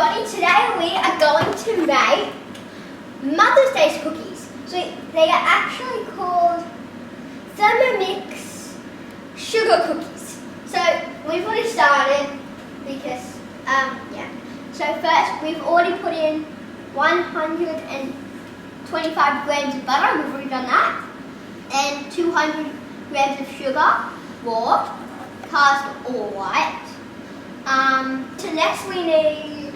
everybody, today we are going to make Mother's Day cookies. So they are actually called Thermomix sugar cookies. So we've already started because, yeah. So first we've already put in 125 grams of butter, we've already done that, and 200 grams of sugar, raw, cast or white. So next we need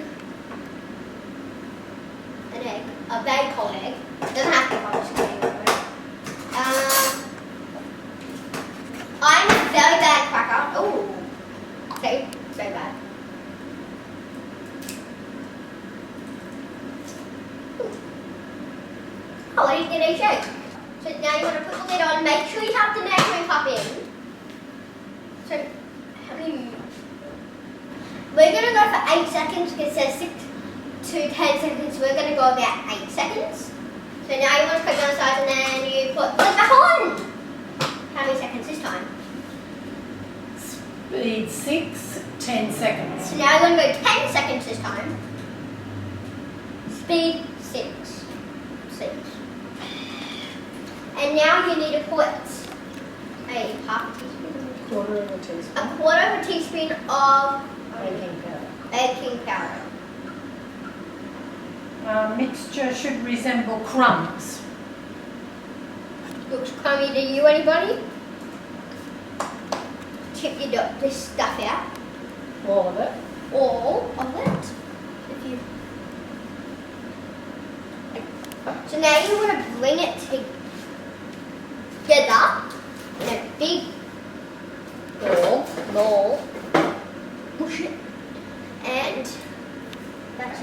an egg, a very cold egg. Doesn't have to be hot, just an egg. I'm a very bad cracker. Oh, okay, so bad. Oh, I didn't get a shake. So now you want to put the lid on. Make sure you have the measuring cup in. So how many? We're going to go for 8 seconds because it says 6 to 10 seconds. We're going to go about 8 seconds. So now you want to put it on the side and then you put it back on. How many seconds this time? Speed 6, 10 seconds. So now we're going to go 10 seconds this time. Speed 6. And now you need to put a half a teaspoon. Quarter of a teaspoon. A quarter of a teaspoon of Baking powder. baking powder. Mixture should resemble crumbs. Looks crummy to you, anybody? Chip this stuff out. All of it. All of it. So now you want to bring it together in a big ball. Push it. And so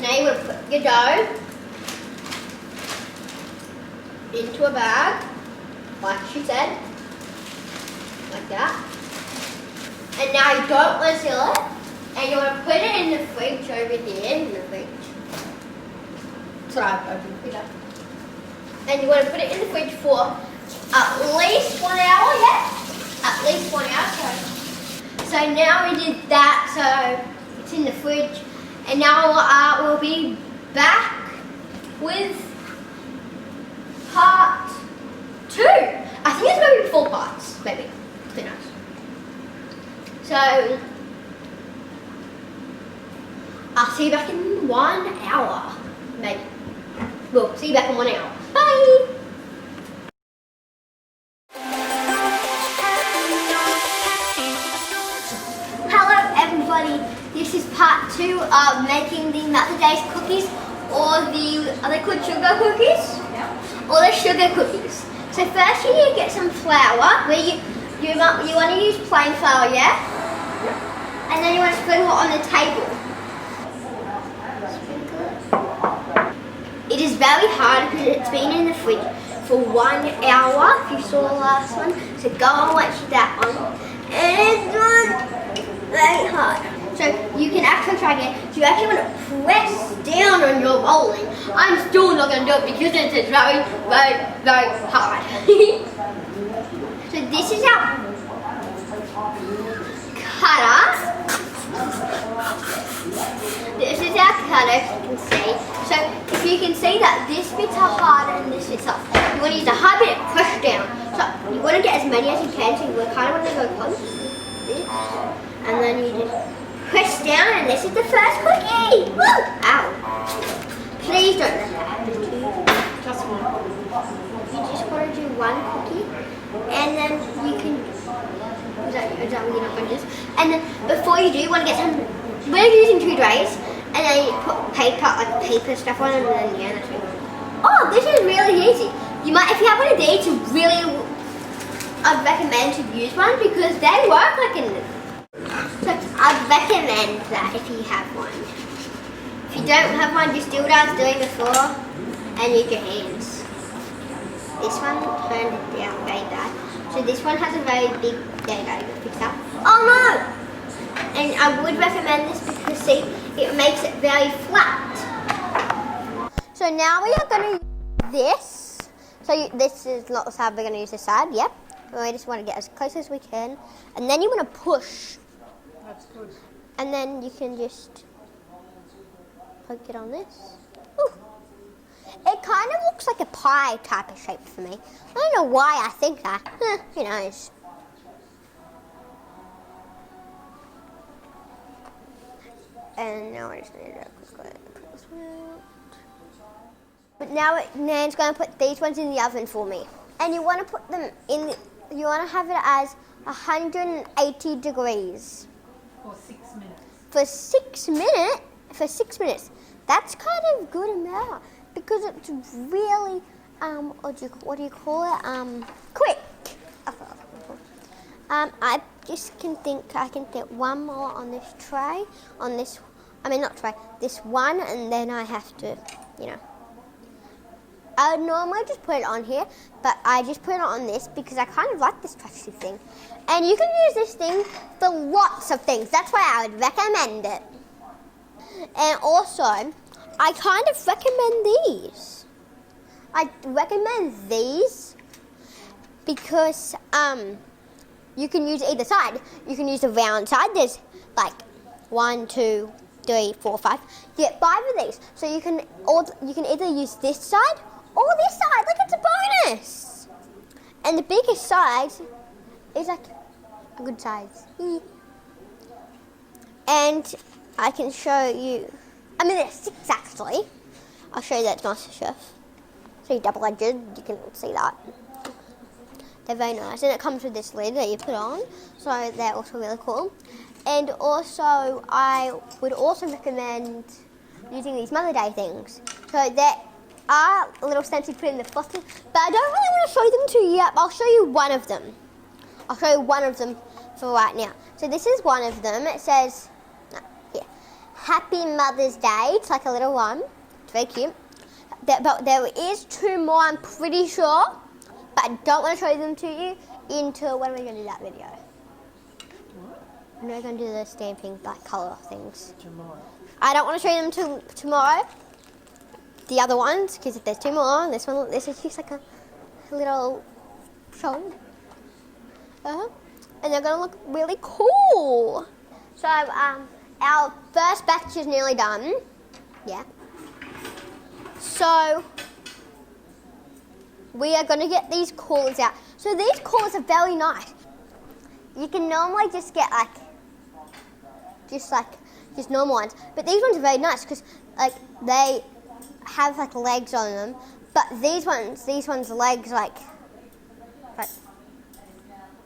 now you want to put your dough into a bag, like she said, like that. And now you don't want to seal it, and you want to put it in the fridge over here, in the fridge. So I've opened it up. And you want to put it in the fridge for at least 1 hour, yeah? At least 1 hour, so now we did that, so it's in the fridge. And now we'll be back with part 2. I think it's going to be 4 parts, maybe. Who knows? So, I'll see you back in 1 hour, maybe. We'll see you back in 1 hour. Bye! Hello everybody, this is part 2 of making the Mother's Day cookies, or are they called sugar cookies? Yeah. Or the sugar cookies. So first you need to get some flour, where you want to use plain flour, yeah? Yeah. And then you want to sprinkle it on the table. It is very hard because it's been in the fridge for 1 hour, if you saw the last one. So go and watch that one. And it's very hard. So you can actually try again. So you actually want to press down on your rolling. I'm still not going to do it because it is very, very, very hard. So this is our cutter. This is our cutter, as you can see. So if you can see that this bits are harder and this bits are, you want to use a hard bit and push down. So you want to get as many as you can, so you kind of want to go close. And then you just press down, and this is the first cookie! Woo! Ow! Please don't let that happen to you. Just one. You just want to do 1 cookie, and then you can, is that what you're not going to do? And then before you do, you want to get some, we're using 2 trays, and then you put paper stuff on it, and then yeah, that's really good. Oh, this is really easy. You might, if you have one of these, I'd recommend to use one because they work like in. So I'd recommend that if you have one. If you don't have one, just do what I was doing before and use your hands. This one turned out very bad. So this one has a very big. There you go. Fix that. Oh no! And I would recommend this because see, it makes it very flat. So now we are going to use this. So this is not the side, we're going to use this side, yep. We just want to get as close as we can. And then you want to push. That's good. And then you can just poke it on this. Ooh. It kind of looks like a pie type of shape for me. I don't know why I think that. Who knows? And now I just need to quickly put this one out. But now Nan's going to put these ones in the oven for me. And you want to put them in, you want to have it as 180 degrees. For 6 minutes. For 6 minutes? For 6 minutes. That's kind of good amount because it's really, what do you call it? Quick. I just can think I can get one more on this tray, this one, and then I have to, I would normally just put it on here, but I just put it on this because I kind of like this trusty thing. And you can use this thing for lots of things. That's why I would recommend it. And also, I kind of recommend these. I recommend these because you can use either side. You can use the round side. There's like 1, 2, 3, 4, 5. You get 5 of these. So you can either use this side or this side. Like it's a bonus. And the biggest size is like a good size. And I can show you. I mean, there's 6 actually. I'll show you that MasterChef. So double-edged, you can see that. They're very nice, and it comes with this lid that you put on, so they're also really cool. And also, I would also recommend using these Mother Day things. So there are little stamps you put in the frosting, but I don't really want to show them to you yet. I'll show you one of them. I'll show you one of them for right now. So this is one of them. It says, here, Happy Mother's Day. It's like a little one. It's very cute. But there is 2 more, I'm pretty sure. But I don't want to show them to you until when we're going to do that video. What? When we're going to do the stamping, like colour things. Tomorrow. I don't want to show them till tomorrow. The other ones, because if there's 2 more, this is just like a little show. And they're going to look really cool. So our first batch is nearly done. Yeah. So we are going to get these colours out. So these colours are very nice. You can normally just get just normal ones, but these ones are very nice because they have legs on them. But these ones legs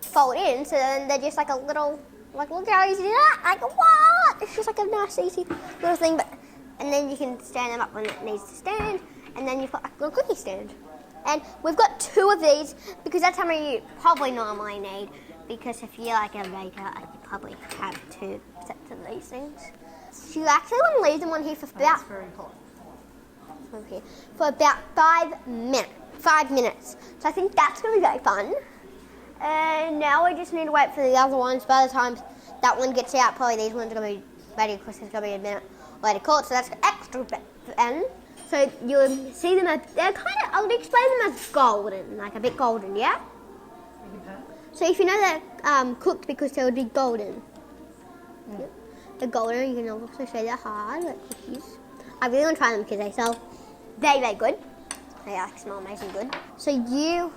fold in, so then they're just like a little look how easy that. What? It's just like a nice easy little thing. And then you can stand them up when it needs to stand, and then you've got a little cookie stand. And we've got 2 of these because that's how many you probably normally need. Because if you're like a baker, you probably have 2 sets of these things. So you actually want to leave them on here for about for about 5 minutes. 5 minutes. So I think that's going to be very fun. And now we just need to wait for the other ones. By the time that one gets out, probably these ones are going to be ready because it's going to be a minute later cooked. So that's extra fun. So you'll see them as, they're kind of, I would explain them as golden, like a bit golden, yeah? So if you know they're cooked because they would be golden. Yeah. Yep. They're golden, you can also say they're hard, like cookies. I really want to try them because they smell very, very good. They smell amazing good. So you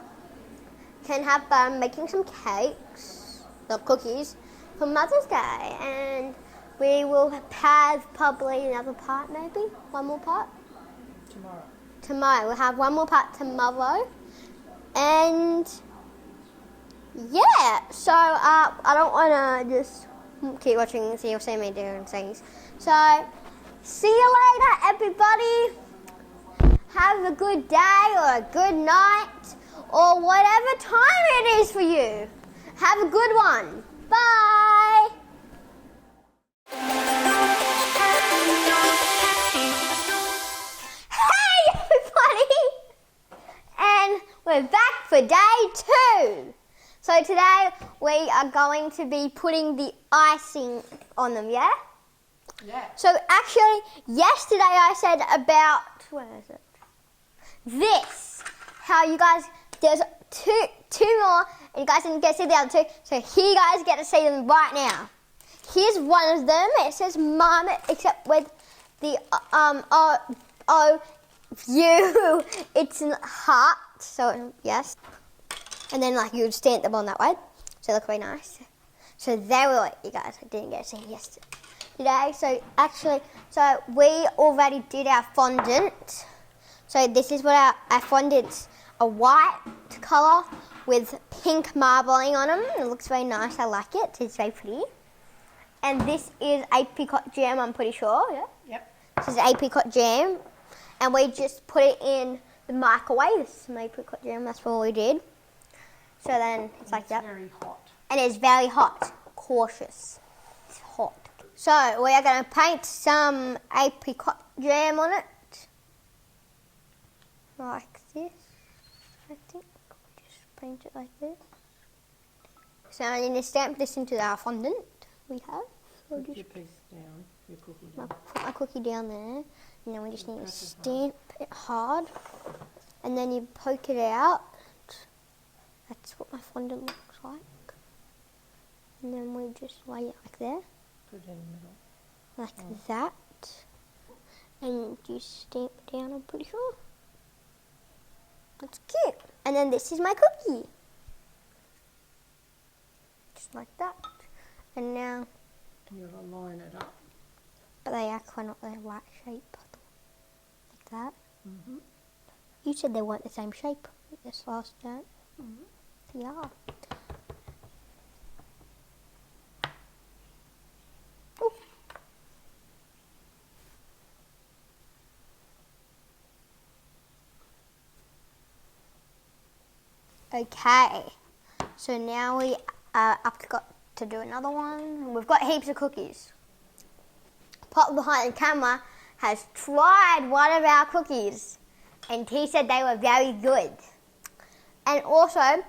can have fun making some cakes, or cookies, for Mother's Day. And we will have probably another part maybe, one more part. Tomorrow. We'll have one more part tomorrow. And yeah, so I don't want to just keep watching and see me doing things. So see you later, everybody. Have a good day or a good night or whatever time it is for you. Have a good one. Bye. And we're back for day 2. So today we are going to be putting the icing on them, yeah? Yeah. So actually, yesterday I said about, where is it? This. How you guys, there's two more, and you guys didn't get to see the other 2. So here you guys get to see them right now. Here's one of them. It says Mum, except with the view. It's in heart, so yes. And then like you would stamp them on that way, so they look very nice. So there we are, you guys. I didn't get to see yesterday. So actually, so we already did our fondant. So this is what our fondant's a white colour with pink marbling on them. It looks very nice. I like it. It's very pretty. And this is apricot jam, I'm pretty sure. Yeah. Yep. This is apricot jam. And we just put it in the microwave. This is apricot jam. That's what we did. So then it's like that. Very hot. And it's very hot. Cautious. It's hot. So we are going to paint some apricot jam on it. Like this, I think. Just paint it like this. So I need to stamp this into our fondant we have. So Put just your piece down, your cookie I'll down. put my cookie down there. And then we just need to stamp it hard. And then you poke it out. That's what my fondant looks like. And then we just lay it like there. Put it in the middle. Like that. And you stamp it down, I'm pretty sure. That's cute. And then this is my cookie. Just like that. And now, You're going to line it up. but they are kind of their right shape. Like that. Mm-hmm. You said they weren't the same shape this last time. Mm-hmm. Yeah. Ooh. Okay, so now we are up to do another one. We've got heaps of cookies. Pop behind the camera has tried one of our cookies and he said they were very good. And also,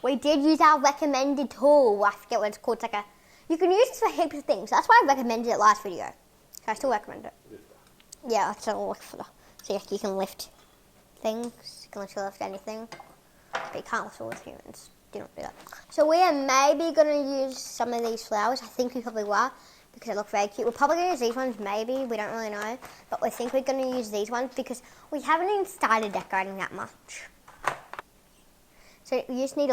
we did use our recommended tool. I forget what it's called. It's like a, you can use this for heaps of things. That's why I recommended it last video. So I still recommend it. Yeah, it's a lift. So you can lift things. You can literally lift anything. But you can't lift all with humans. Do not do that. So we are maybe going to use some of these flowers. I think we probably will because they look very cute. We're probably going to use these ones maybe. We don't really know. But we think we're going to use these ones because we haven't even started decorating that much. So you just need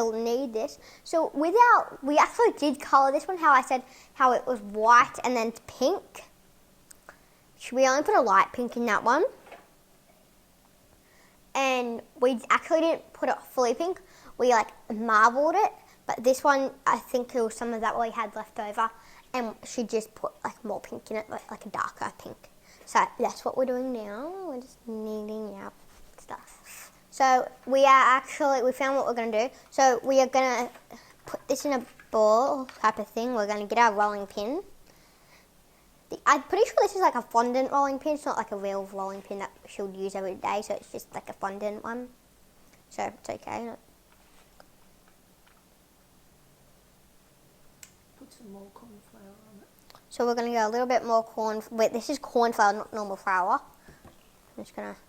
this. So we actually did colour this one, how I said how it was white and then pink. We only put a light pink in that one. And we actually didn't put it fully pink. We like marbled it. But this one, I think it was some of that we had left over. And she just put like more pink in it, like a darker pink. So that's what we're doing now. We're just kneading our stuff. So we found what we're going to do. So we are going to put this in a ball type of thing. We're going to get our rolling pin. I'm pretty sure this is like a fondant rolling pin. It's not like a real rolling pin that she would use every day. So it's just like a fondant one. So it's okay. Put some more corn flour on it. So we're going to go a little bit more corn. Wait, this is corn flour, not normal flour. I'm just going to...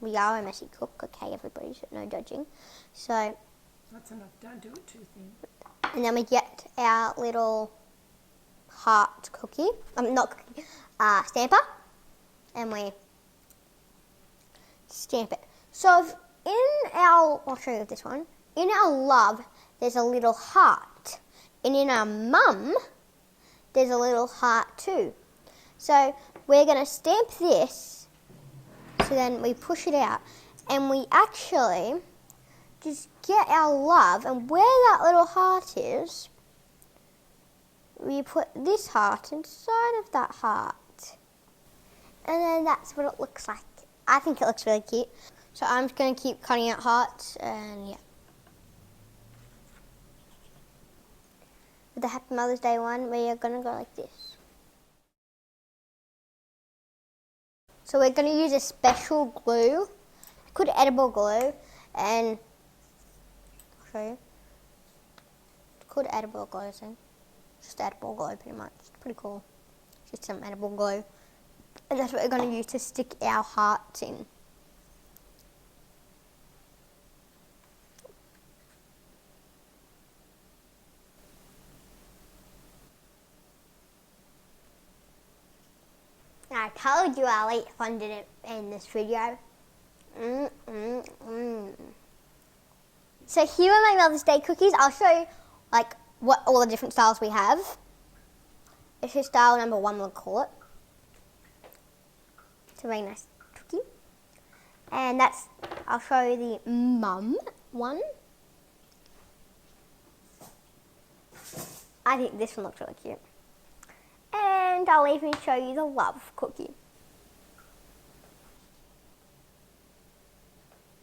We are a messy cook, okay, everybody, so no judging. So... That's enough. Don't do it too thin. And then we get our little heart cookie. Not cookie, stamper. And we stamp it. So I'll show you this one. In our love, there's a little heart. And in our mum, there's a little heart too. So we're going to stamp this. So then we push it out. And we actually just get our love. And where that little heart is, we put this heart inside of that heart. And then that's what it looks like. I think it looks really cute. So I'm just going to keep cutting out hearts and yeah. With the Happy Mother's Day one, we are going to go like this. So we're going to use a special glue, good edible glue, and I'll show you. It's called edible glue, I think. Just edible glue, pretty much. It's pretty cool. Just some edible glue. And that's what we're going to use to stick our hearts in. told you I'll eat fondant in this video. So here are my Mother's Day cookies. I'll show you like what all the different styles we have. This is style number 1, we'll call it. It's a very nice cookie. And that's, I'll show you the mum one. I think this one looks really cute. And I'll even show you the love cookie.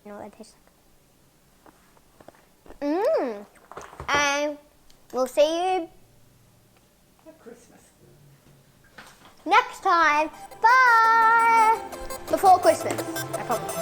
You know what that tastes like? And we'll see you At Christmas. next time. Bye! Before Christmas, I promise.